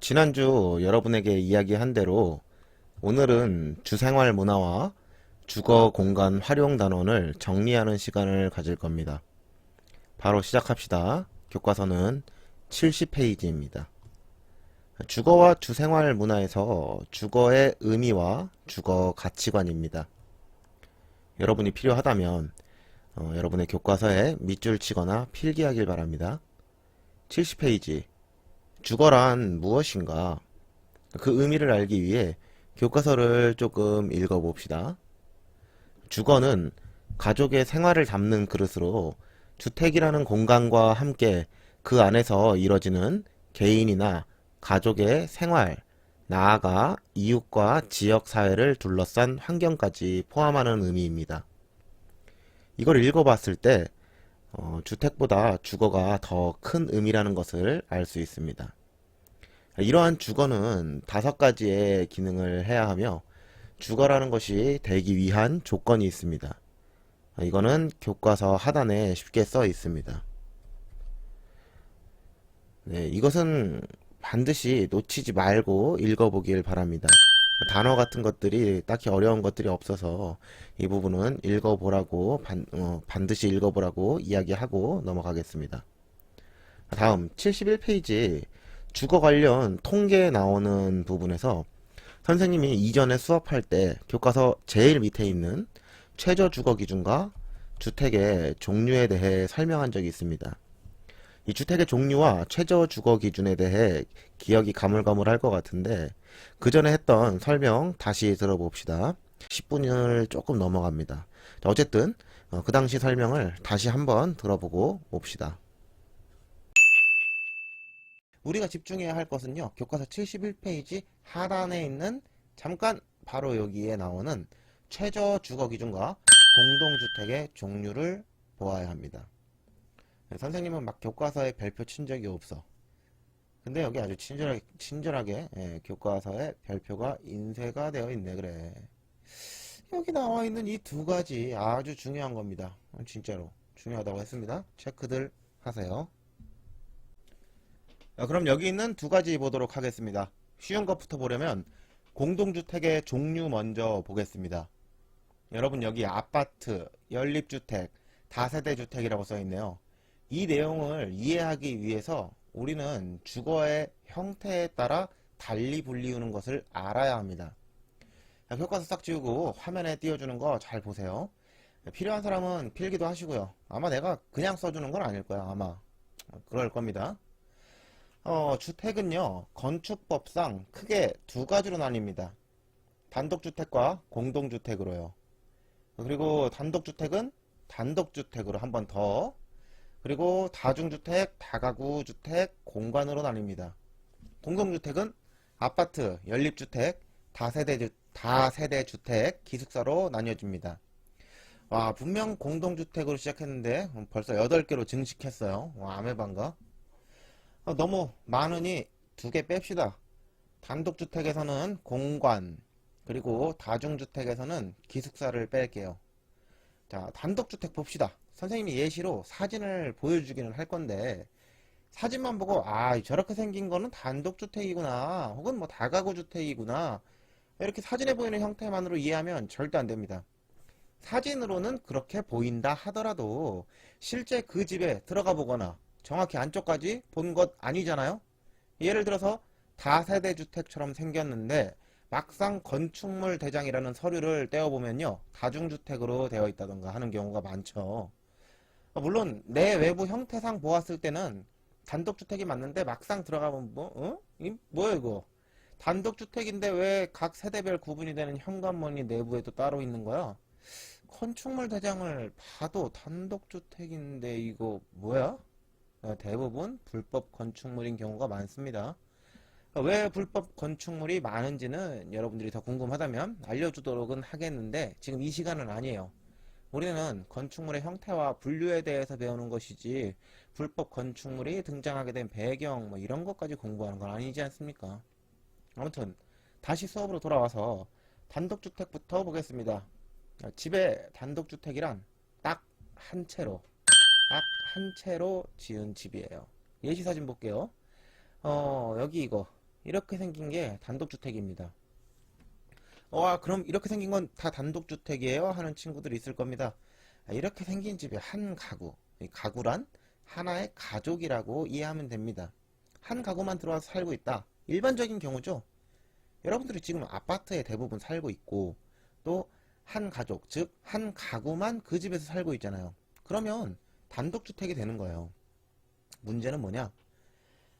지난주 여러분에게 이야기한 대로 오늘은 주생활 문화와 주거 공간 활용 단원을 정리하는 시간을 가질 겁니다. 바로 시작합시다. 교과서는 70페이지입니다. 주거와 주생활 문화에서 주거의 의미와 주거 가치관입니다. 여러분이 필요하다면 여러분의 교과서에 밑줄 치거나 필기하길 바랍니다. 70페이지 주거란 무엇인가? 그 의미를 알기 위해 교과서를 조금 읽어봅시다. 주거는 가족의 생활을 담는 그릇으로 주택이라는 공간과 함께 그 안에서 이뤄지는 개인이나 가족의 생활, 나아가 이웃과 지역 사회를 둘러싼 환경까지 포함하는 의미입니다. 이걸 읽어봤을 때 주택보다 주거가 더 큰 의미라는 것을 알 수 있습니다. 이러한 주거는 5가지의 기능을 해야 하며 주거라는 것이 되기 위한 조건이 있습니다. 이거는 교과서 하단에 쉽게 써 있습니다. 네, 이것은 반드시 놓치지 말고 읽어보길 바랍니다. 단어 같은 것들이 딱히 어려운 것들이 없어서 이 부분은 읽어보라고 반드시 읽어보라고 이야기하고 넘어가겠습니다. 다음 71페이지 주거 관련 통계에 나오는 부분에서 선생님이 이전에 수업할 때 교과서 제일 밑에 있는 최저 주거 기준과 주택의 종류에 대해 설명한 적이 있습니다. 이 주택의 종류와 최저 주거 기준에 대해 기억이 가물가물할 것 같은데 그 전에 했던 설명 다시 들어봅시다. 10분을 조금 넘어갑니다. 자, 어쨌든 그 당시 설명을 다시 한번 들어보고 옵시다. 우리가 집중해야 할 것은요. 교과서 71페이지 하단에 있는 잠깐 바로 여기에 나오는 최저 주거 기준과 공동주택의 종류를 보아야 합니다. 선생님은 막 교과서에 별표 친 적이 없어. 근데 여기 아주 친절하게 교과서에 별표가 인쇄가 되어 있네. 그래. 여기 나와 있는 이 2가지 아주 중요한 겁니다. 진짜로 중요하다고 했습니다. 체크들 하세요. 그럼 여기 있는 2가지 보도록 하겠습니다. 쉬운 것부터 보려면 공동주택의 종류 먼저 보겠습니다. 여러분 여기 아파트, 연립주택, 다세대주택이라고 써 있네요. 이 내용을 이해하기 위해서 우리는 주거의 형태에 따라 달리 분리우는 것을 알아야 합니다. 교과서 싹 지우고 화면에 띄워주는 거 잘 보세요. 필요한 사람은 필기도 하시고요. 아마 내가 그냥 써주는 건 아닐 거야. 아마 그럴 겁니다. 주택은요 건축법상 크게 2가지로 나뉩니다. 단독주택과 공동주택으로요. 그리고 단독주택은 단독주택으로 한 번 더, 그리고 다중주택, 다가구주택, 공간으로 나뉩니다. 공동주택은 아파트, 연립주택, 다세대주택, 기숙사로 나뉘어집니다. 와, 분명 공동주택으로 시작했는데 벌써 8개로 증식했어요. 와, 아메반가? 너무 많으니 2개 뺍시다. 단독주택에서는 공간, 그리고 다중주택에서는 기숙사를 뺄게요. 자, 단독주택 봅시다. 선생님이 예시로 사진을 보여주기는 할 건데 사진만 보고 저렇게 생긴 거는 단독주택이구나 혹은 뭐 다가구주택이구나 이렇게 사진에 보이는 형태만으로 이해하면 절대 안 됩니다. 사진으로는 그렇게 보인다 하더라도 실제 그 집에 들어가 보거나 정확히 안쪽까지 본 것 아니잖아요. 예를 들어서 다세대주택처럼 생겼는데 막상 건축물 대장이라는 서류를 떼어보면요 다중주택으로 되어 있다던가 하는 경우가 많죠. 물론 내 외부 형태상 보았을 때는 단독주택이 맞는데 막상 들어가면 뭐야 이거 단독주택인데 왜 각 세대별 구분이 되는 현관문이 내부에도 따로 있는 거야? 건축물 대장을 봐도 단독주택인데 이거 뭐야? 대부분 불법 건축물인 경우가 많습니다. 왜 불법 건축물이 많은지는 여러분들이 더 궁금하다면 알려주도록은 하겠는데 지금 이 시간은 아니에요. 우리는 건축물의 형태와 분류에 대해서 배우는 것이지 불법 건축물이 등장하게 된 배경 뭐 이런 것까지 공부하는 건 아니지 않습니까? 아무튼 다시 수업으로 돌아와서 단독주택부터 보겠습니다. 집에 단독주택이란 딱 한 채로 지은 집이에요. 예시 사진 볼게요. 여기 이거 이렇게 생긴 게 단독주택입니다. 그럼 이렇게 생긴 건 다 단독주택이에요? 하는 친구들이 있을 겁니다. 이렇게 생긴 집에 한 가구, 이 가구란 하나의 가족이라고 이해하면 됩니다. 한 가구만 들어와서 살고 있다. 일반적인 경우죠. 여러분들이 지금 아파트에 대부분 살고 있고 또 한 가족, 즉 한 가구만 그 집에서 살고 있잖아요. 그러면 단독주택이 되는 거예요. 문제는 뭐냐?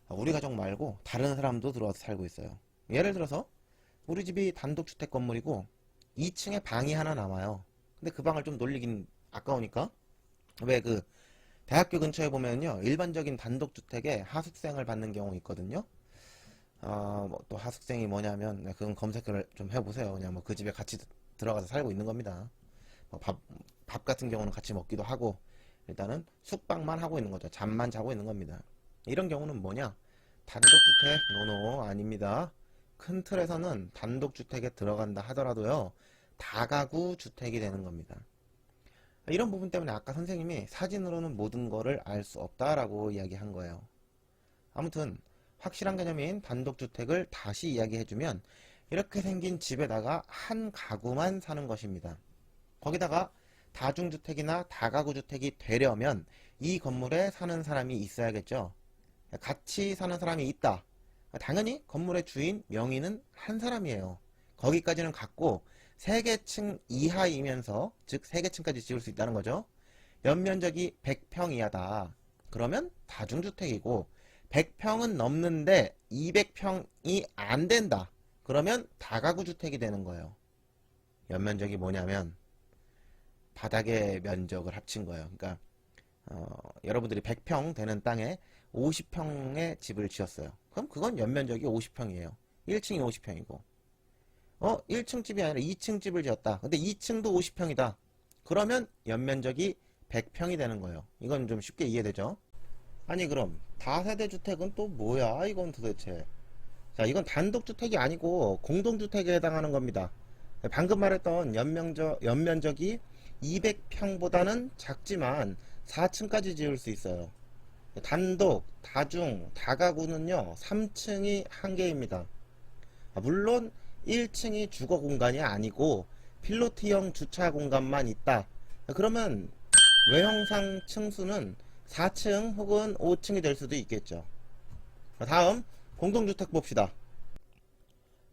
우리 가족 말고 다른 사람도 들어와서 살고 있어요. 예를 들어서 우리 집이 단독주택 건물이고 2층에 방이 하나 남아요. 근데 그 방을 좀 놀리긴 아까우니까 왜 그 대학교 근처에 보면요 일반적인 단독주택에 하숙생을 받는 경우 있거든요. 또 하숙생이 뭐냐면 그건 검색을 좀 해보세요. 그냥 뭐 그 집에 같이 들어가서 살고 있는 겁니다. 밥 같은 경우는 같이 먹기도 하고 일단은 숙박만 하고 있는 거죠. 잠만 자고 있는 겁니다. 이런 경우는 뭐냐? 단독주택 노노 아닙니다. 큰 틀에서는 단독주택에 들어간다 하더라도요 다가구 주택이 되는 겁니다. 이런 부분 때문에 아까 선생님이 사진으로는 모든 거를 알 수 없다라고 이야기한 거예요. 아무튼 확실한 개념인 단독주택을 다시 이야기해주면 이렇게 생긴 집에다가 한 가구만 사는 것입니다. 거기다가 다중주택이나 다가구주택이 되려면 이 건물에 사는 사람이 있어야겠죠. 같이 사는 사람이 있다. 당연히 건물의 주인, 명의는 한 사람이에요. 거기까지는 갔고 3개층 이하이면서 즉 3개층까지 지을 수 있다는 거죠. 연면적이 100평 이하다. 그러면 다중주택이고 100평은 넘는데 200평이 안 된다. 그러면 다가구주택이 되는 거예요. 연면적이 뭐냐면 바닥의 면적을 합친 거예요. 그러니까 여러분들이 100평 되는 땅에 50평의 집을 지었어요. 그럼 그건 연면적이 50평이에요. 1층이 50평이고 1층 집이 아니라 2층 집을 지었다. 근데 2층도 50평이다. 그러면 연면적이 100평이 되는 거예요. 이건 좀 쉽게 이해되죠? 아니 그럼 다세대 주택은 또 뭐야 이건 도대체. 자, 이건 단독주택이 아니고 공동주택에 해당하는 겁니다. 방금 말했던 연면적이 200평보다는 작지만 4층까지 지을 수 있어요. 단독, 다중, 다가구는요 3층이 한계입니다. 물론 1층이 주거 공간이 아니고 필로티형 주차 공간만 있다. 그러면 외형상 층수는 4층 혹은 5층이 될 수도 있겠죠. 다음 공동주택 봅시다.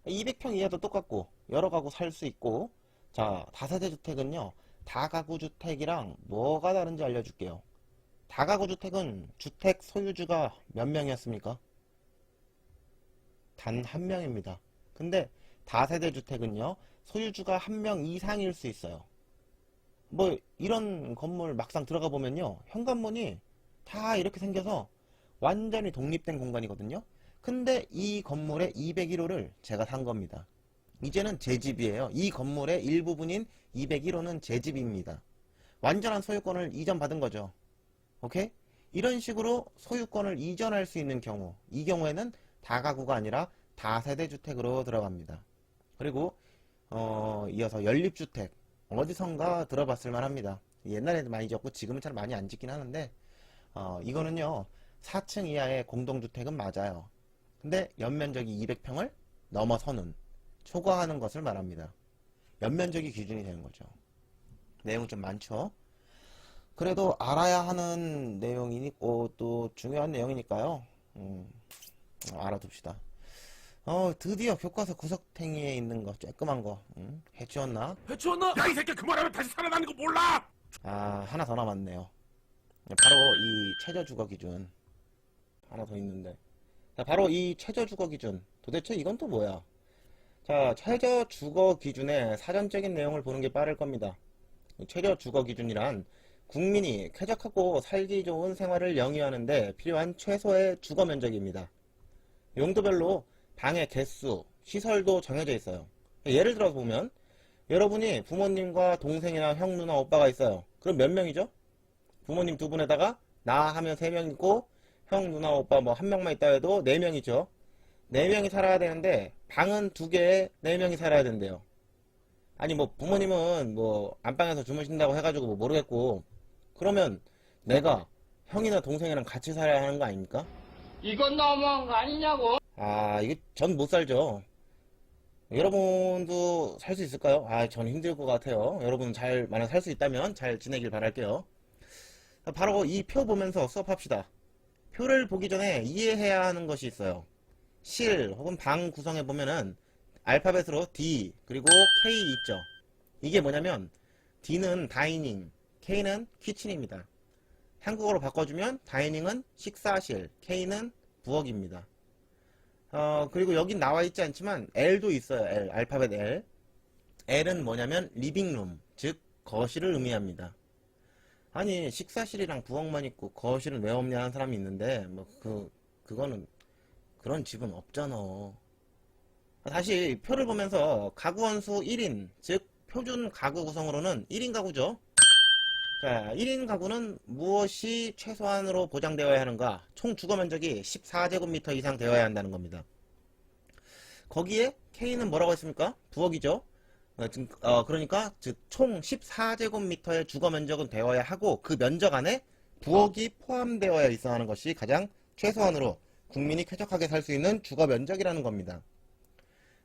200평 이하도 똑같고 여러 가구 살 수 있고. 자, 다세대 주택은요 다가구 주택이랑 뭐가 다른지 알려줄게요. 다가구 주택은 주택 소유주가 몇 명이었습니까? 단 한 명입니다. 근데 다세대 주택은요 소유주가 한 명 이상일 수 있어요. 뭐 이런 건물 막상 들어가 보면요 현관문이 다 이렇게 생겨서 완전히 독립된 공간이거든요. 근데 이 건물의 201호를 제가 산 겁니다. 이제는 제 집이에요. 이 건물의 일부분인 201호는 제 집입니다. 완전한 소유권을 이전받은 거죠. 오케이? 이런 식으로 소유권을 이전할 수 있는 경우, 이 경우에는 다가구가 아니라 다세대 주택으로 들어갑니다. 그리고 이어서 연립주택, 어디선가 들어봤을 만합니다. 옛날에도 많이 지었고 지금은 잘 많이 안 짓긴 하는데 이거는요 4층 이하의 공동주택은 맞아요. 근데 연면적이 200평을 넘어서는 초과하는 것을 말합니다. 연면적이 기준이 되는 거죠. 내용 좀 많죠. 그래도 알아야 하는 내용이고 또 중요한 내용이니까요. 알아둡시다. 드디어 교과서 구석탱이에 있는 거 쬐끄만 거 해치웠나? 해치웠나? 야 이 새끼 그 말하면 다시 살아나는 거 몰라? 하나 더 남았네요. 바로 이 최저주거 기준 하나 더 있는데, 자, 바로 이 최저주거 기준 도대체 이건 또 뭐야? 자, 최저주거 기준의 사전적인 내용을 보는 게 빠를 겁니다. 최저주거 기준이란 국민이 쾌적하고 살기 좋은 생활을 영위하는데 필요한 최소의 주거 면적입니다. 용도별로 방의 개수, 시설도 정해져 있어요. 예를 들어서 보면 여러분이 부모님과 동생이나 형, 누나, 오빠가 있어요. 그럼 몇 명이죠? 부모님 2분에다가 나 하면 3명이고 형, 누나, 오빠 뭐 1명만 있다 해도 4명이죠. 4명이 살아야 되는데 방은 2개에 4명이 살아야 된대요. 아니 뭐 부모님은 뭐 안방에서 주무신다고 해가지고 뭐 모르겠고, 그러면 내가 형이나 동생이랑 같이 살아야 하는 거 아닙니까? 이건 너무한 거 아니냐고? 아, 이거 전 못 살죠. 여러분도 살 수 있을까요? 아, 전 힘들 것 같아요. 여러분 만약 살 수 있다면 잘 지내길 바랄게요. 바로 이 표 보면서 수업합시다. 표를 보기 전에 이해해야 하는 것이 있어요. 실 혹은 방 구성에 보면은 알파벳으로 D 그리고 K 있죠. 이게 뭐냐면 D는 다이닝, K는 키친입니다. 한국어로 바꿔주면 다이닝은 식사실, K는 부엌입니다. 그리고 여긴 나와 있지 않지만 L도 있어요. L, 알파벳 L. L은 뭐냐면 리빙룸, 즉 거실을 의미합니다. 아니 식사실이랑 부엌만 있고 거실은 왜 없냐 하는 사람이 있는데 그거는 그런 집은 없잖아. 다시 표를 보면서 가구 원수 1인, 즉 표준 가구 구성으로는 1인 가구죠. 자, 1인 가구는 무엇이 최소한으로 보장되어야 하는가? 총 주거 면적이 14제곱미터 이상 되어야 한다는 겁니다. 거기에 K는 뭐라고 했습니까? 부엌이죠. 그러니까 즉 총 14제곱미터의 주거 면적은 되어야 하고 그 면적 안에 부엌이 포함되어야 있어 하는 것이 가장 최소한으로 국민이 쾌적하게 살 수 있는 주거 면적이라는 겁니다.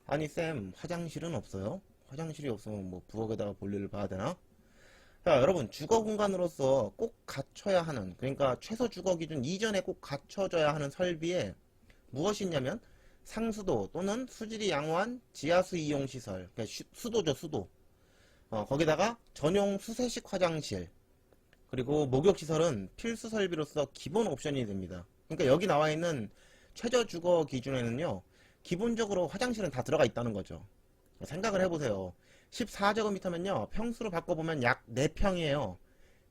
아니 쌤, 화장실은 없어요? 화장실이 없으면 뭐 부엌에다가 볼일을 봐야 되나? 자, 여러분 주거 공간으로서 꼭 갖춰야 하는, 그러니까 최소 주거 기준 이전에 꼭 갖춰져야 하는 설비에 무엇이 있냐면 상수도 또는 수질이 양호한 지하수 이용 시설, 그러니까 수도죠, 수도. 거기다가 전용 수세식 화장실, 그리고 목욕 시설은 필수 설비로서 기본 옵션이 됩니다. 그러니까 여기 나와 있는 최저 주거 기준에는요, 기본적으로 화장실은 다 들어가 있다는 거죠. 생각을 해보세요. 14제곱미터면요, 평수로 바꿔보면 약 4평이에요.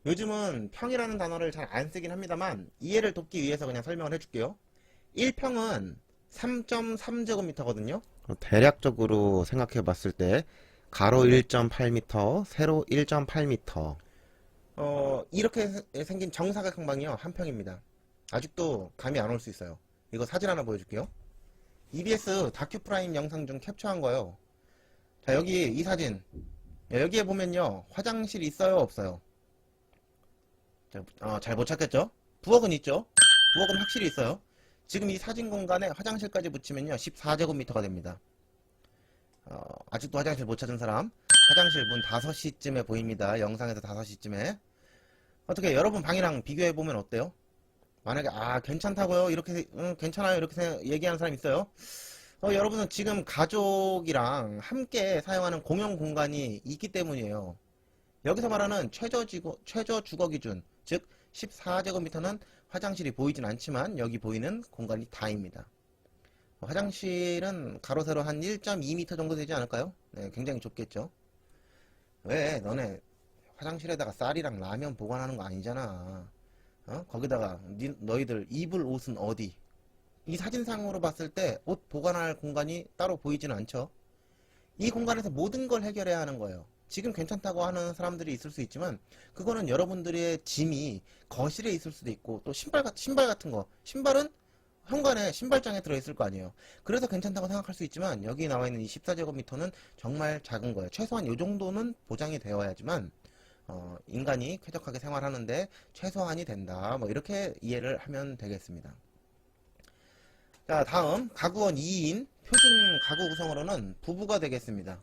요즘은 평이라는 단어를 잘 안 쓰긴 합니다만 이해를 돕기 위해서 그냥 설명을 해줄게요. 1평은 3.3제곱미터거든요. 대략적으로 생각해 봤을 때 가로 1.8m, 세로 1.8m. 이렇게 생긴 정사각형방이요, 한 평입니다. 아직도 감이 안 올 수 있어요. 이거 사진 하나 보여줄게요. EBS 다큐프라임 영상 중 캡처한 거예요. 자, 여기 이 사진. 여기에 보면요, 화장실 있어요, 없어요? 잘 못 찾겠죠? 부엌은 있죠? 부엌은 확실히 있어요. 지금 이 사진 공간에 화장실까지 붙이면요, 14제곱미터가 됩니다. 아직도 화장실 못 찾은 사람, 화장실 문 5시쯤에 보입니다. 영상에서 5시쯤에. 어떻게 여러분 방이랑 비교해보면 어때요? 만약에 괜찮다고요? 이렇게 괜찮아요? 이렇게 얘기하는 사람 있어요? 여러분은 지금 가족이랑 함께 사용하는 공용 공간이 있기 때문이에요. 여기서 말하는 최저 주거 기준, 즉 14제곱미터는 화장실이 보이진 않지만 여기 보이는 공간이 다입니다. 화장실은 가로 세로 한 1.2m 정도 되지 않을까요? 네, 굉장히 좁겠죠. 왜 너네 화장실에다가 쌀이랑 라면 보관하는 거 아니잖아. 거기다가 너희들 입을 옷은 어디? 이 사진상으로 봤을 때 옷 보관할 공간이 따로 보이지는 않죠. 이 공간에서 모든 걸 해결해야 하는 거예요. 지금 괜찮다고 하는 사람들이 있을 수 있지만 그거는 여러분들의 짐이 거실에 있을 수도 있고 또 신발 같은 거, 신발은 현관에 신발장에 들어있을 거 아니에요. 그래서 괜찮다고 생각할 수 있지만 여기 나와 있는 이 14제곱미터는 정말 작은 거예요. 최소한 이 정도는 보장이 되어야지만 인간이 쾌적하게 생활하는데 최소한이 된다. 뭐 이렇게 이해를 하면 되겠습니다. 자, 다음 가구원 2인 표준 가구 구성으로는 부부가 되겠습니다.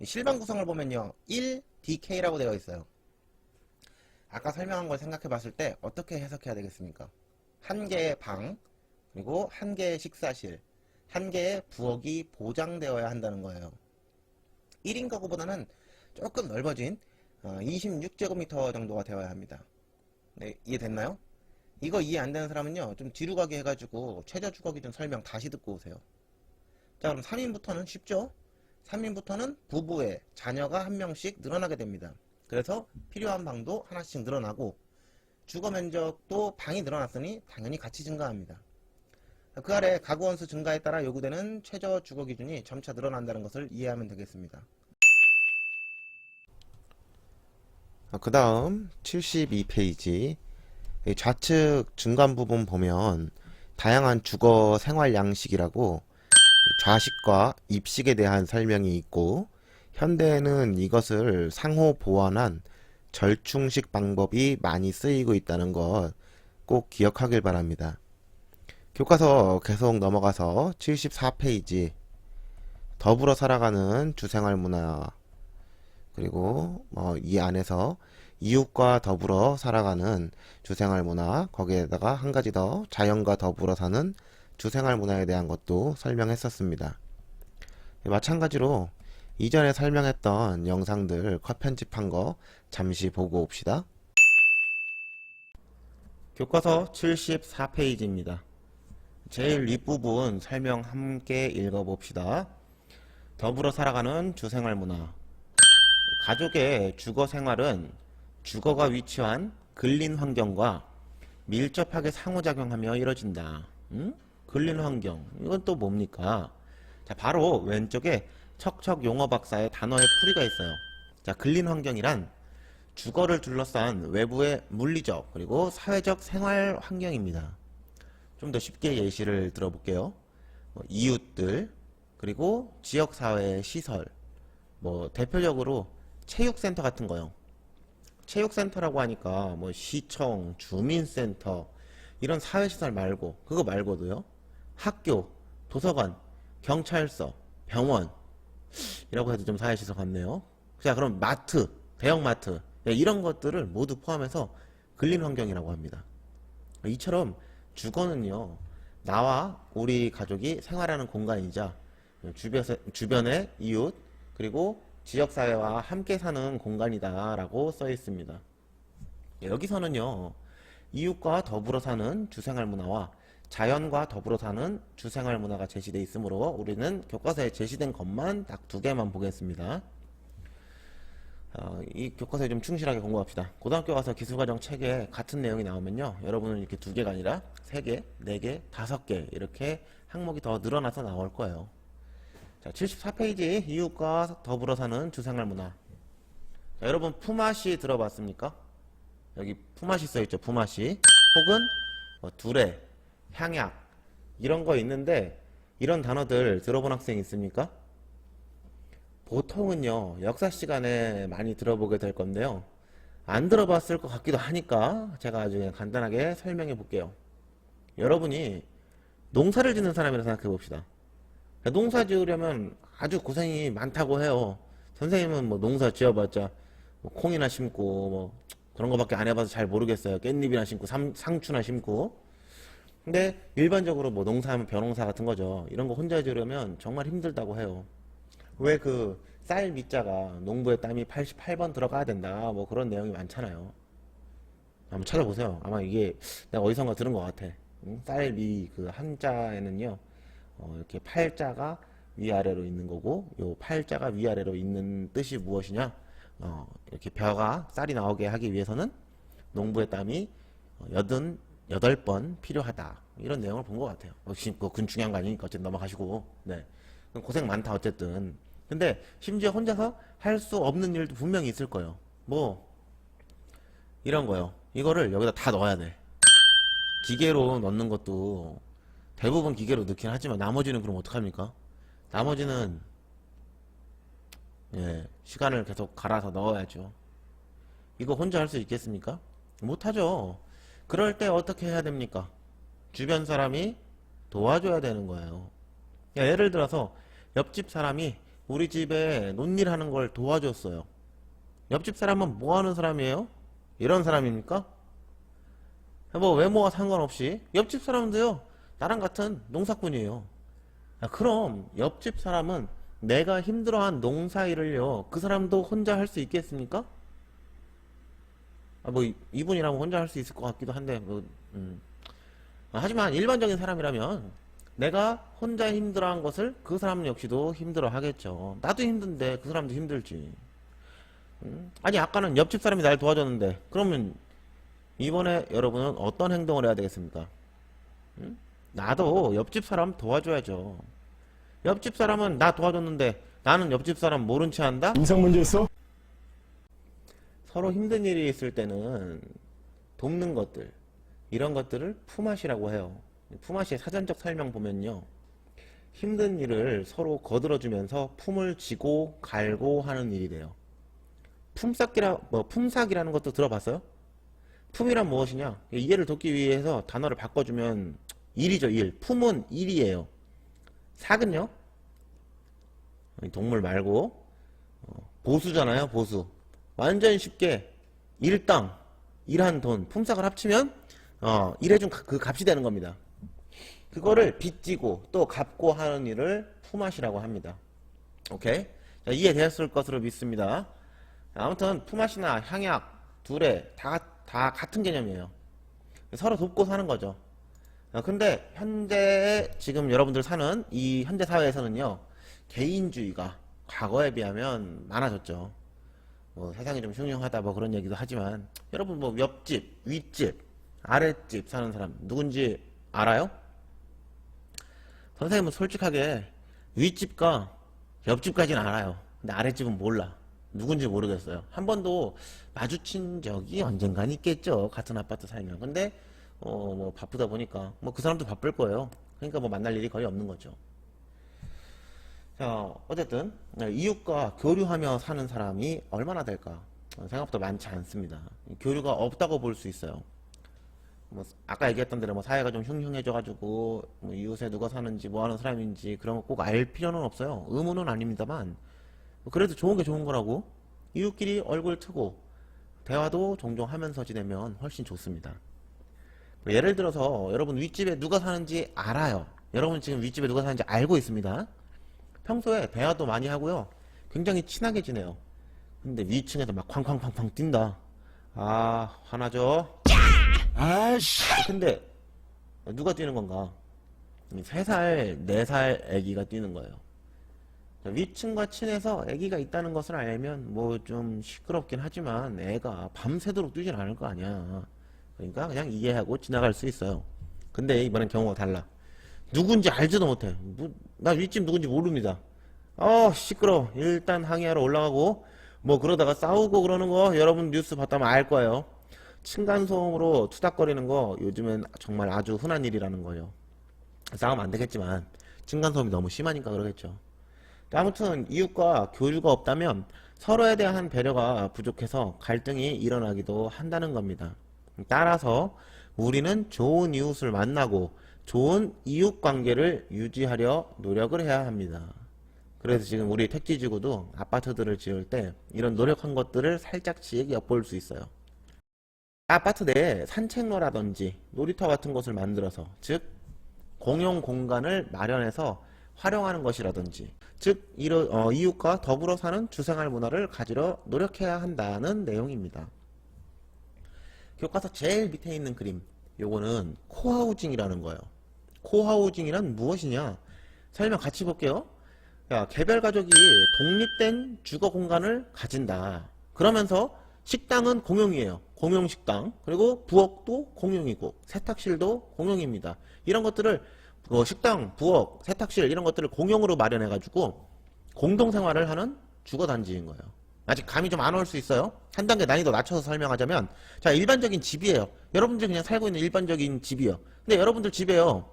실방 구성을 보면요, 1DK라고 되어 있어요. 아까 설명한 걸 생각해 봤을 때 어떻게 해석해야 되겠습니까? 한 개의 방, 그리고 한 개의 식사실, 한 개의 부엌이 보장되어야 한다는 거예요. 1인 가구보다는 조금 넓어진 26제곱미터 정도가 되어야 합니다. 네, 이해됐나요? 이거 이해 안 되는 사람은요, 좀 뒤로 가게 해가지고 최저 주거 기준 설명 다시 듣고 오세요. 자, 그럼 3인부터는 쉽죠? 3인부터는 부부의 자녀가 한 명씩 늘어나게 됩니다. 그래서 필요한 방도 하나씩 늘어나고 주거 면적도 방이 늘어났으니 당연히 같이 증가합니다. 그 아래 가구 원수 증가에 따라 요구되는 최저 주거 기준이 점차 늘어난다는 것을 이해하면 되겠습니다. 그 다음 72페이지 좌측 중간 부분 보면 다양한 주거 생활 양식이라고 좌식과 입식에 대한 설명이 있고 현대에는 이것을 상호 보완한 절충식 방법이 많이 쓰이고 있다는 것 꼭 기억하길 바랍니다. 교과서 계속 넘어가서 74페이지 더불어 살아가는 주생활 문화 그리고 이 안에서 이웃과 더불어 살아가는 주생활 문화 거기에다가 한 가지 더 자연과 더불어 사는 주생활 문화에 대한 것도 설명했었습니다. 마찬가지로 이전에 설명했던 영상들 컷 편집한 거 잠시 보고 옵시다. 교과서 74페이지입니다. 제일 윗부분 설명 함께 읽어봅시다. 더불어 살아가는 주생활 문화. 가족의 주거 생활은 주거가 위치한 근린 환경과 밀접하게 상호작용하며 이뤄진다. 근린 환경. 이건 또 뭡니까? 자, 바로 왼쪽에 척척 용어 박사의 단어의 풀이가 있어요. 자, 근린 환경이란 주거를 둘러싼 외부의 물리적 그리고 사회적 생활 환경입니다. 좀 더 쉽게 예시를 들어볼게요. 이웃들 그리고 지역사회의 시설 대표적으로 체육센터 같은 거요. 체육센터라고 하니까 시청, 주민센터 이런 사회시설 말고 그거 말고도요. 학교, 도서관, 경찰서, 병원 이라고 해도 좀 사회시설 같네요. 자, 그럼 마트, 대형마트 이런 것들을 모두 포함해서 근린환경이라고 합니다. 이처럼 주거는요, 나와 우리 가족이 생활하는 공간이자 주변의 이웃 그리고 지역사회와 함께 사는 공간이다 라고 써 있습니다. 여기서는요, 이웃과 더불어 사는 주생활 문화와 자연과 더불어 사는 주생활 문화가 제시되어 있으므로 우리는 교과서에 제시된 것만 딱 두 개만 보겠습니다. 이 교과서에 좀 충실하게 공부합시다. 고등학교 가서 기술과정 책에 같은 내용이 나오면요, 여러분은 이렇게 두 개가 아니라 세 개, 네 개, 다섯 개 이렇게 항목이 더 늘어나서 나올 거예요. 자, 74페이지 이웃과 더불어 사는 주생활 문화. 자, 여러분 품앗이 들어봤습니까? 여기 품앗이 써있죠. 품앗이 혹은 두레, 향약 이런 거 있는데 이런 단어들 들어본 학생 있습니까? 보통은요 역사 시간에 많이 들어보게 될 건데요, 안 들어봤을 것 같기도 하니까 제가 아주 그냥 간단하게 설명해 볼게요. 여러분이 농사를 짓는 사람이라 생각해 봅시다. 농사 지으려면 아주 고생이 많다고 해요. 선생님은 농사 지어봤자 콩이나 심고 그런 거밖에 안 해봐서 잘 모르겠어요. 깻잎이나 심고 상추나 심고. 근데 일반적으로 농사하면 벼농사 같은 거죠. 이런 거 혼자 지으려면 정말 힘들다고 해요. 왜 그 쌀 밑자가 농부의 땀이 88번 들어가야 된다 그런 내용이 많잖아요. 한번 찾아보세요. 아마 이게 내가 어디선가 들은 것 같아. 쌀 미 그 한자에는요, 이렇게 팔자가 위아래로 있는 거고 요 팔자가 위아래로 있는 뜻이 무엇이냐, 이렇게 벼가 쌀이 나오게 하기 위해서는 농부의 땀이 88번 필요하다 이런 내용을 본 것 같아요. 그건 중요한 거 아니니까 어쨌든 넘어가시고. 네, 고생 많다 어쨌든. 근데 심지어 혼자서 할 수 없는 일도 분명히 있을 거예요. 이런 거요. 이거를 여기다 다 넣어야 돼. 기계로 넣는 것도 대부분 기계로 넣긴 하지만 나머지는 그럼 어떡합니까? 나머지는 시간을 계속 갈아서 넣어야죠. 이거 혼자 할 수 있겠습니까? 못하죠. 그럴 때 어떻게 해야 됩니까? 주변 사람이 도와줘야 되는 거예요. 예를 들어서 옆집 사람이 우리 집에 논일 하는 걸 도와줬어요. 옆집 사람은 뭐 하는 사람이에요? 이런 사람입니까? 외모와 상관없이 옆집 사람도요, 나랑 같은 농사꾼이에요. 그럼 옆집 사람은 내가 힘들어한 농사일을요, 그 사람도 혼자 할 수 있겠습니까? 이분이라면 혼자 할 수 있을 것 같기도 한데 하지만 일반적인 사람이라면 내가 혼자 힘들어한 것을 그 사람 역시도 힘들어 하겠죠. 나도 힘든데 그 사람도 힘들지. 아니 아까는 옆집 사람이 날 도와줬는데 그러면 이번에 여러분은 어떤 행동을 해야 되겠습니까? 나도 옆집 사람 도와줘야죠. 옆집 사람은 나 도와줬는데 나는 옆집 사람 모른 체 한다? 인상 문제 있어? 서로 힘든 일이 있을 때는 돕는 것들, 이런 것들을 품앗이라고 해요. 품앗이의 사전적 설명 보면요, 힘든 일을 서로 거들어주면서 품을 지고 갈고 하는 일이 돼요. 품삯이라는 것도 들어봤어요? 품이란 무엇이냐? 이해를 돕기 위해서 단어를 바꿔주면 일이죠, 일. 품은 일이에요. 삭은요? 동물 말고 보수잖아요, 보수. 완전 쉽게 일당, 일한 돈, 품삯을 합치면 일해준 그 값이 되는 겁니다. 그거를 빚지고 또 갚고 하는 일을 품앗이라고 합니다. 오케이? 자, 이해되었을 것으로 믿습니다. 아무튼 품앗이나 향약 둘에 다 같은 개념이에요. 서로 돕고 사는 거죠. 근데 현재 지금 여러분들 사는 이 현대 사회에서는요, 개인주의가 과거에 비하면 많아졌죠. 뭐 세상이 좀 흉흉하다 뭐 그런 얘기도 하지만 여러분 뭐 옆집, 윗집, 아랫집 사는 사람 누군지 알아요? 선생님은 솔직하게 윗집과 옆집까지는 알아요. 근데 아랫집은 몰라. 누군지 모르겠어요. 한 번도 마주친 적이 언젠간 있겠죠. 같은 아파트 살면. 근데 뭐 바쁘다 보니까 뭐 그 사람도 바쁠 거예요. 그러니까 뭐 만날 일이 거의 없는 거죠. 자, 어쨌든 이웃과 교류하며 사는 사람이 얼마나 될까? 생각보다 많지 않습니다. 교류가 없다고 볼 수 있어요. 뭐 아까 얘기했던 대로 뭐 사회가 좀 흉흉해져가지고 뭐 이웃에 누가 사는지 뭐 하는 사람인지 그런 거 꼭 알 필요는 없어요. 의무는 아닙니다만 그래도 좋은 게 좋은 거라고. 이웃끼리 얼굴 트고 대화도 종종 하면서 지내면 훨씬 좋습니다. 예를 들어서 여러분 윗집에 누가 사는지 알아요. 여러분 지금 윗집에 누가 사는지 알고 있습니다. 평소에 대화도 많이 하고요. 굉장히 친하게 지내요. 근데 위층에서 막 쾅쾅쾅쾅 뛴다. 아, 화나죠? 아씨. 근데 누가 뛰는 건가? 3살, 4살 애기가 뛰는 거예요. 위층과 친해서 애기가 있다는 것을 알면 뭐 좀 시끄럽긴 하지만 애가 밤새도록 뛰진 않을 거 아니야. 그러니까 그냥 이해하고 지나갈 수 있어요. 근데 이번엔 경우가 달라. 누군지 알지도 못해. 나 윗집 누군지 모릅니다. 시끄러워. 일단 항의하러 올라가고 뭐 그러다가 싸우고 그러는 거 여러분 뉴스 봤다면 알 거예요. 층간소음으로 투닥거리는 거 요즘엔 정말 아주 흔한 일이라는 거예요. 싸우면 안 되겠지만 층간소음이 너무 심하니까 그러겠죠. 아무튼 이웃과 교류가 없다면 서로에 대한 배려가 부족해서 갈등이 일어나기도 한다는 겁니다. 따라서 우리는 좋은 이웃을 만나고 좋은 이웃 관계를 유지하려 노력을 해야 합니다. 그래서 지금 우리 택지지구도 아파트들을 지을 때 이런 노력한 것들을 살짝씩 엿볼 수 있어요. 아파트 내에 산책로라든지 놀이터 같은 곳을 만들어서, 즉 공용 공간을 마련해서 활용하는 것이라든지, 즉 이웃과 더불어 사는 주생활 문화를 가지러 노력해야 한다는 내용입니다. 교과서 제일 밑에 있는 그림, 요거는 코하우징이라는 거예요. 코하우징이란 무엇이냐? 설명 같이 볼게요. 야, 개별 가족이 독립된 주거 공간을 가진다. 그러면서 식당은 공용이에요. 공용 식당. 그리고 부엌도 공용이고 세탁실도 공용입니다. 이런 것들을 식당, 부엌, 세탁실 이런 것들을 공용으로 마련해 가지고 공동 생활을 하는 주거 단지인 거예요. 아직 감이 좀 안 올 수 있어요. 한 단계 난이도 낮춰서 설명하자면, 자, 일반적인 집이에요. 여러분들이 그냥 살고 있는 일반적인 집이요. 근데 여러분들 집에요,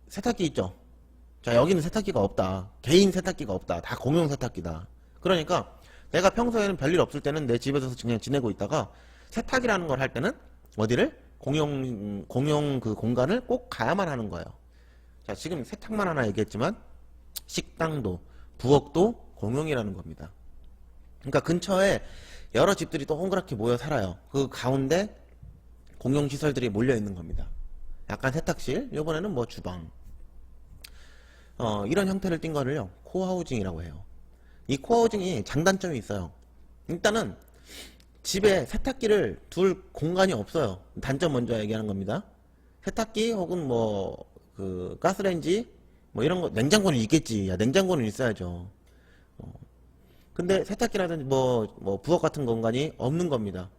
세탁기 있죠? 자, 여기는 세탁기가 없다. 개인 세탁기가 없다. 다 공용 세탁기다. 그러니까 내가 평소에는 별일 없을 때는 내 집에서 그냥 지내고 있다가 세탁이라는 걸 할 때는 어디를? 공용 그 공간을 꼭 가야만 하는 거예요. 자, 지금 세탁만 하나 얘기했지만 식당도 부엌도 공용이라는 겁니다. 그러니까 근처에 여러 집들이 동그랗게 모여 살아요. 그 가운데 공용시설들이 몰려 있는 겁니다. 약간 세탁실, 이번에는 뭐 주방, 이런 형태를 띈 거를요 코하우징이라고 해요. 이 코하우징이 장단점이 있어요. 일단은 집에 세탁기를 둘 공간이 없어요. 단점 먼저 얘기하는 겁니다. 세탁기 혹은 뭐 그 가스레인지 뭐 이런 거, 냉장고는 있겠지. 야, 냉장고는 있어야죠. 근데 세탁기라든지 뭐 부엌 같은 공간이 없는 겁니다.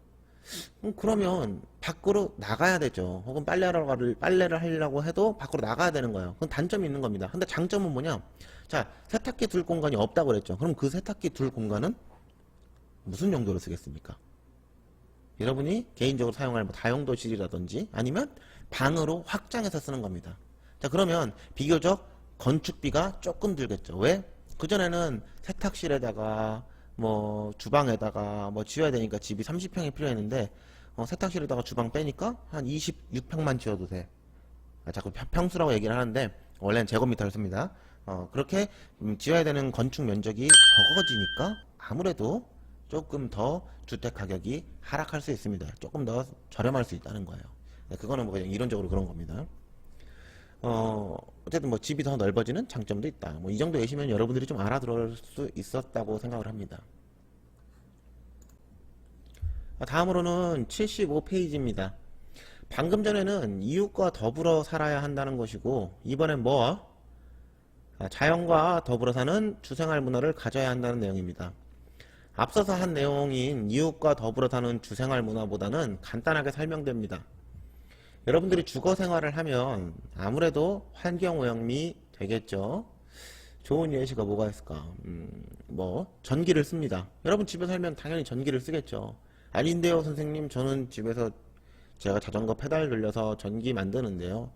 그러면 밖으로 나가야 되죠. 혹은 빨래를 하려고 해도 밖으로 나가야 되는 거예요. 그건 단점이 있는 겁니다. 근데 장점은 뭐냐? 자, 세탁기 둘 공간이 없다고 그랬죠. 그럼 그 세탁기 둘 공간은 무슨 용도로 쓰겠습니까? 여러분이 개인적으로 사용할 뭐 다용도실이라든지 아니면 방으로 확장해서 쓰는 겁니다. 자, 그러면 비교적 건축비가 조금 들겠죠. 왜? 그전에는 세탁실에다가 뭐 주방에다가 뭐 지어야 되니까 집이 30평이 필요했는데 세탁실에다가 주방 빼니까 한 26평만 지어도 돼. 자꾸 평수라고 얘기를 하는데 원래는 제곱미터를 씁니다. 그렇게 지어야 되는 건축 면적이 적어지니까 아무래도 조금 더 주택 가격이 하락할 수 있습니다. 조금 더 저렴할 수 있다는 거예요. 그거는 뭐 그냥 이론적으로 그런 겁니다. 어쨌든 뭐 집이 더 넓어지는 장점도 있다. 뭐 이 정도 예시면 여러분들이 좀 알아들을 수 있었다고 생각을 합니다. 다음으로는 75페이지입니다. 방금 전에는 이웃과 더불어 살아야 한다는 것이고 이번엔 뭐? 자연과 더불어 사는 주생활 문화를 가져야 한다는 내용입니다. 앞서서 한 내용인 이웃과 더불어 사는 주생활 문화보다는 간단하게 설명됩니다. 여러분들이 주거 생활을 하면 아무래도 환경오염이 되겠죠. 좋은 예시가 뭐가 있을까? 뭐 전기를 씁니다. 여러분 집에 살면 당연히 전기를 쓰겠죠. 아닌데요 선생님, 저는 집에서 제가 자전거 페달 돌려서 전기 만드는데요.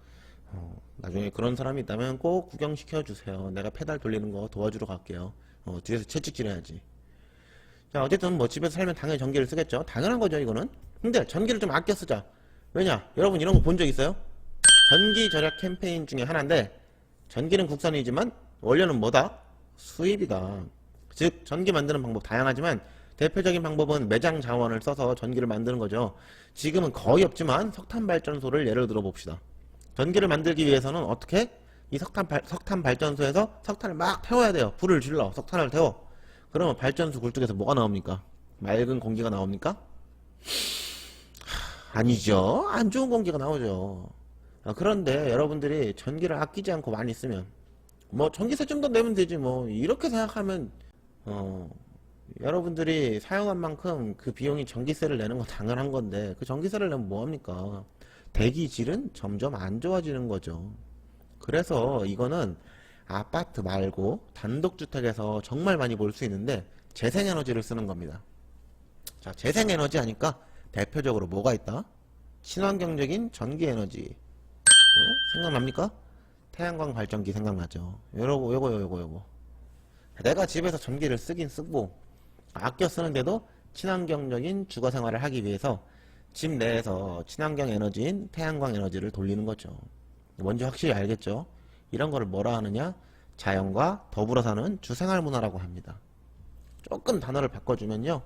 나중에 그런 사람이 있다면 꼭 구경시켜 주세요. 내가 페달 돌리는 거 도와주러 갈게요. 뒤에서 채찍질 해야지. 자, 어쨌든 뭐 집에서 살면 당연히 전기를 쓰겠죠. 당연한 거죠 이거는. 근데 전기를 좀 아껴 쓰자. 왜냐? 여러분 이런 거 본 적 있어요? 전기 절약 캠페인 중에 하나인데 전기는 국산이지만 원료는 뭐다? 수입이다. 즉 전기 만드는 방법 다양하지만 대표적인 방법은 매장 자원을 써서 전기를 만드는 거죠. 지금은 거의 없지만 석탄 발전소를 예를 들어 봅시다. 전기를 만들기 위해서는 어떻게? 이 석탄 발전소에서 석탄을 막 태워야 돼요. 불을 질러 석탄을 태워. 그러면 발전소 굴뚝에서 뭐가 나옵니까? 맑은 공기가 나옵니까? 아니죠. 안 좋은 공기가 나오죠. 그런데 여러분들이 전기를 아끼지 않고 많이 쓰면 뭐 전기세 좀 더 내면 되지 뭐 이렇게 생각하면 여러분들이 사용한 만큼 그 비용이 전기세를 내는 건 당연한 건데 그 전기세를 내면 뭐합니까? 대기질은 점점 안 좋아지는 거죠. 그래서 이거는 아파트 말고 단독주택에서 정말 많이 볼 수 있는데 재생에너지를 쓰는 겁니다. 자, 재생에너지 하니까 대표적으로 뭐가 있다? 친환경적인 전기에너지. 생각납니까? 태양광 발전기 생각나죠. 요거. 내가 집에서 전기를 쓰긴 쓰고 아껴 쓰는데도 친환경적인 주거 생활을 하기 위해서 집 내에서 친환경 에너지인 태양광 에너지를 돌리는 거죠. 뭔지 확실히 알겠죠? 이런 거를 뭐라 하느냐? 자연과 더불어 사는 주생활 문화라고 합니다. 조금 단어를 바꿔주면요.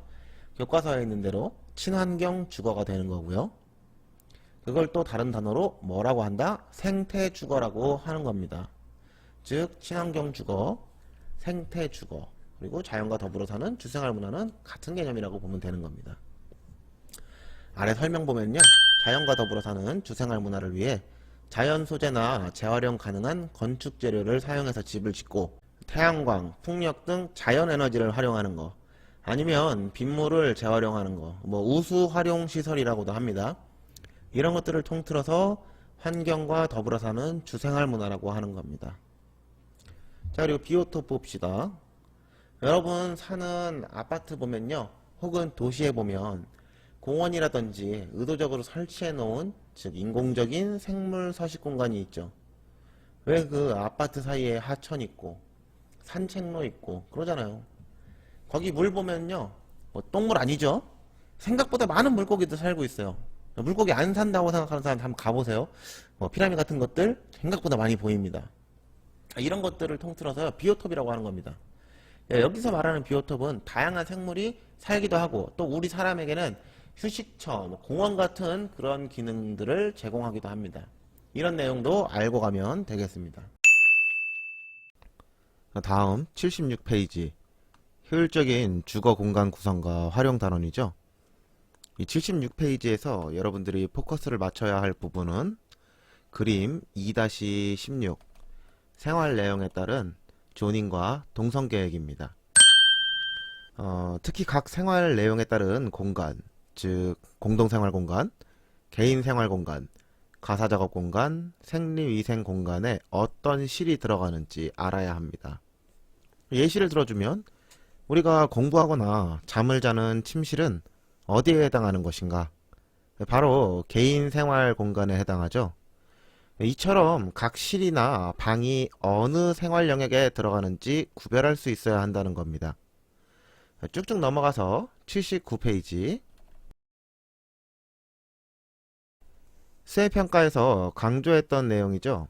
교과서에 있는 대로 친환경 주거가 되는 거고요. 그걸 또 다른 단어로 뭐라고 한다? 생태 주거라고 하는 겁니다. 즉 친환경 주거, 생태 주거, 그리고 자연과 더불어 사는 주생활 문화는 같은 개념이라고 보면 되는 겁니다. 아래 설명 보면요. 자연과 더불어 사는 주생활 문화를 위해 자연 소재나 재활용 가능한 건축 재료를 사용해서 집을 짓고 태양광, 풍력 등 자연 에너지를 활용하는 거, 아니면 빗물을 재활용하는 거, 뭐 우수 활용 시설이라고도 합니다. 이런 것들을 통틀어서 환경과 더불어 사는 주생활 문화라고 하는 겁니다. 자, 그리고 비오톱 봅시다. 여러분 사는 아파트 보면요, 혹은 도시에 보면 공원이라든지 의도적으로 설치해 놓은, 즉 인공적인 생물 서식 공간이 있죠. 왜 그 아파트 사이에 하천 있고 산책로 있고 그러잖아요. 거기 물 보면요, 뭐 똥물 아니죠? 생각보다 많은 물고기들 살고 있어요. 물고기 안 산다고 생각하는 사람 한번 가보세요. 뭐 피라미 같은 것들 생각보다 많이 보입니다. 이런 것들을 통틀어서 비오톱이라고 하는 겁니다. 여기서 말하는 비오톱은 다양한 생물이 살기도 하고 또 우리 사람에게는 휴식처, 뭐 공원 같은 그런 기능들을 제공하기도 합니다. 이런 내용도 알고 가면 되겠습니다. 다음 76페이지 효율적인 주거 공간 구성과 활용 단원이죠. 이 76페이지에서 여러분들이 포커스를 맞춰야 할 부분은 그림 2-16 생활 내용에 따른 조닝과 동선 계획입니다. 특히 각 생활 내용에 따른 공간, 즉 공동생활 공간, 개인생활 공간, 가사작업 공간, 생리위생 공간에 어떤 실이 들어가는지 알아야 합니다. 예시를 들어주면 우리가 공부하거나 잠을 자는 침실은 어디에 해당하는 것인가? 바로 개인생활 공간에 해당하죠. 이처럼 각 실이나 방이 어느 생활 영역에 들어가는지 구별할 수 있어야 한다는 겁니다. 쭉쭉 넘어가서 79페이지 수행평가에서 강조했던 내용이죠.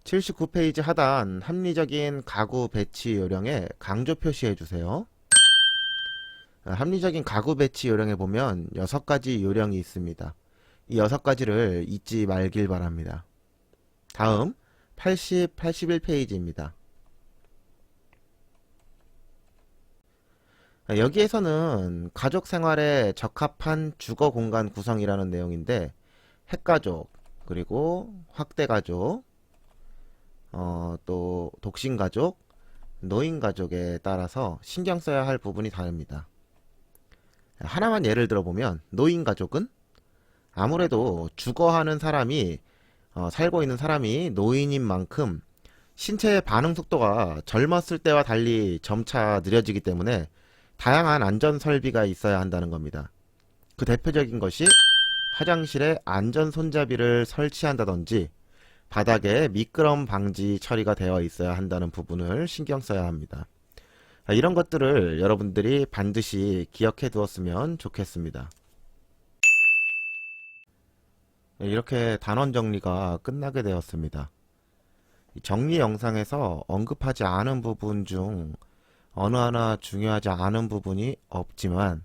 79페이지 하단 합리적인 가구 배치 요령에 강조 표시해 주세요. 합리적인 가구 배치 요령에 보면 6가지 요령이 있습니다. 이 6가지를 잊지 말길 바랍니다. 다음 80, 81페이지입니다. 여기에서는 가족 생활에 적합한 주거 공간 구성이라는 내용인데 핵가족, 그리고 확대가족, 또 독신가족, 노인가족에 따라서 신경 써야 할 부분이 다릅니다. 하나만 예를 들어보면 노인가족은 아무래도 주거하는 사람이 살고 있는 사람이 노인인 만큼 신체의 반응 속도가 젊었을 때와 달리 점차 느려지기 때문에 다양한 안전 설비가 있어야 한다는 겁니다. 그 대표적인 것이 화장실에 안전 손잡이를 설치한다든지 바닥에 미끄럼 방지 처리가 되어 있어야 한다는 부분을 신경 써야 합니다. 이런 것들을 여러분들이 반드시 기억해 두었으면 좋겠습니다. 이렇게 단원 정리가 끝나게 되었습니다. 정리 영상에서 언급하지 않은 부분 중 어느 하나 중요하지 않은 부분이 없지만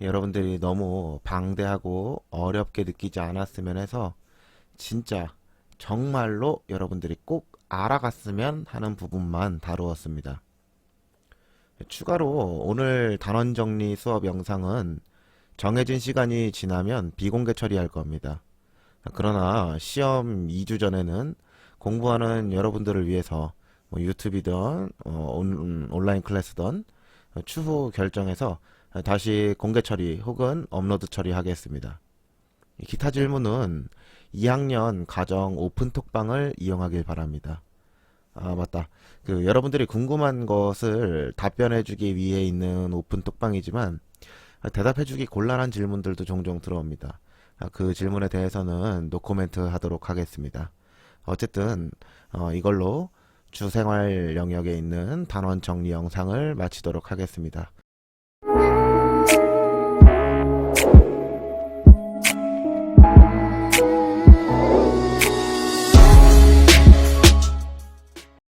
여러분들이 너무 방대하고 어렵게 느끼지 않았으면 해서 진짜 정말로 여러분들이 꼭 알아갔으면 하는 부분만 다루었습니다. 추가로 오늘 단원 정리 수업 영상은 정해진 시간이 지나면 비공개 처리할 겁니다. 그러나 시험 2주 전에는 공부하는 여러분들을 위해서 유튜브든 온라인 클래스든 추후 결정해서 다시 공개 처리 혹은 업로드 처리하겠습니다. 기타 질문은 2학년 가정 오픈톡방을 이용하길 바랍니다. 아, 맞다. 여러분들이 궁금한 것을 답변해주기 위해 있는 오픈톡방이지만 대답해주기 곤란한 질문들도 종종 들어옵니다. 그 질문에 대해서는 노코멘트 하도록 하겠습니다. 어쨌든 이걸로 주생활 영역에 있는 단원 정리 영상을 마치도록 하겠습니다.